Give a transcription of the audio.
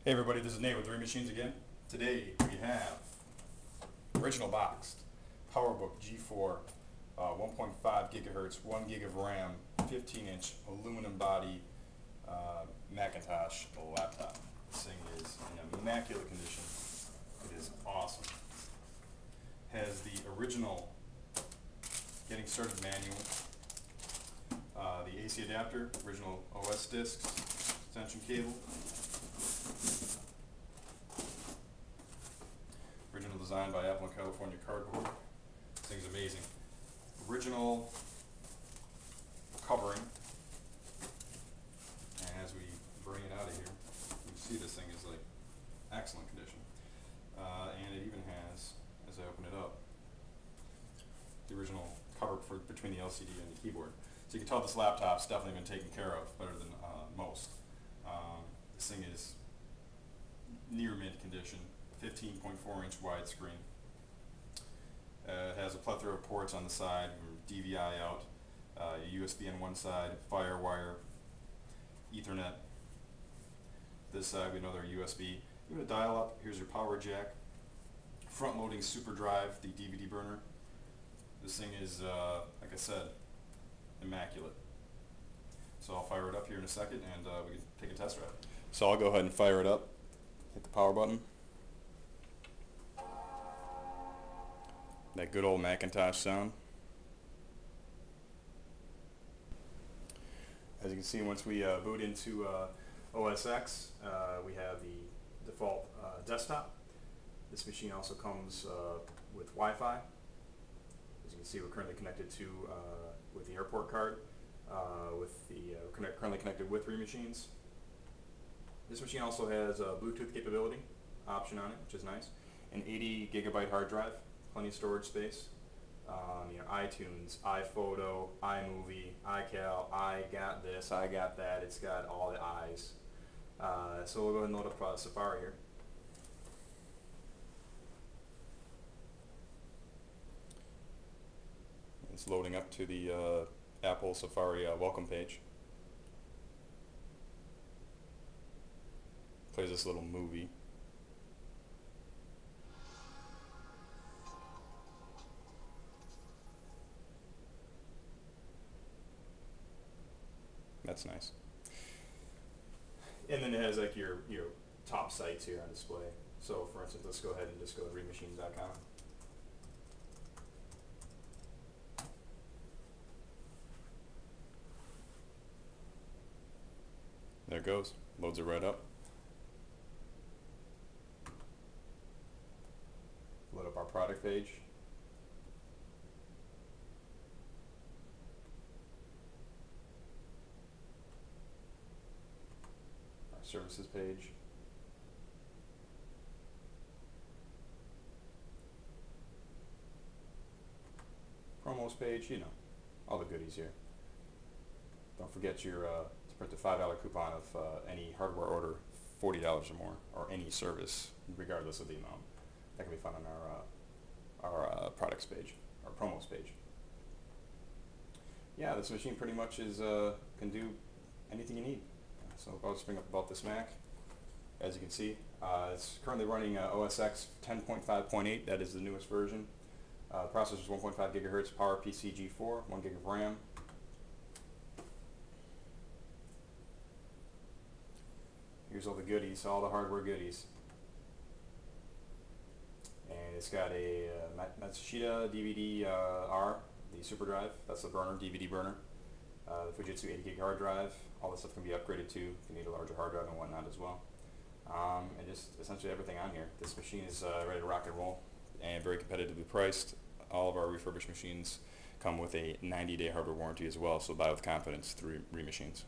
Hey everybody, this is Nate with Remachines again. Today we have original boxed PowerBook G4 1.5 gigahertz, 1 gig of RAM, 15-inch aluminum body Macintosh laptop. This thing is in immaculate condition. It is awesome. Has the original getting started manual, the AC adapter, original OS discs, extension cable. Original design by Apple and California cardboard. This thing's amazing. Original covering. And as we bring it out of here, you can see this thing is like excellent condition. And it even has, as I open it up, the original cover between the LCD and the keyboard. So you can tell this laptop's definitely been taken care of better than most. This thing is near mint condition. 15.4-inch widescreen. It has a plethora of ports on the side, DVI out, USB on one side, FireWire, Ethernet. This side we know they're USB. Even a dial-up. Here's your power jack. Front-loading super drive, the DVD burner. This thing is, like I said, immaculate. So I'll fire it up here in a second, and we can take a test drive. So I'll go ahead and fire it up. Hit the power button. That good old Macintosh sound. As you can see, once we boot into OS X, we have the default desktop. This machine also comes with Wi-Fi. As you can see, we're currently connected to with the airport card. Currently connected with Remachines. This machine also has a Bluetooth capability option on it, which is nice. An 80 gigabyte hard drive. Plenty of storage space. iTunes, iPhoto, iMovie, iCal, I got this, I got that. It's got all the I's. So we'll go ahead and load up Safari here. It's loading up to the Apple Safari welcome page. Plays this little movie. That's nice. And then it has like your top sites here on display. So for instance, let's go ahead and just go to remachines.com. There it goes. Loads it right up. Load up our product page. Services page. Promos page, all the goodies here. Don't forget your to print the $5 coupon of any hardware order $40 or more, or any service, regardless of the amount. That can be found on our products page, our promos page. Yeah, this machine pretty much is can do anything you need. So I'll just bring up about this Mac. As you can see, it's currently running OS X 10.5.8. That is the newest version. Processor is 1.5 gigahertz, PowerPC G4, 1 gig of RAM. Here's all the goodies, all the hardware goodies. And it's got a Matsushita DVD R, the super drive. That's the burner, DVD burner. The Fujitsu 80 gig hard drive. All this stuff can be upgraded to if you need a larger hard drive and whatnot as well. And just essentially everything on here. This machine is ready to rock and roll and very competitively priced. All of our refurbished machines come with a 90-day hardware warranty as well, so buy with confidence through Remachines.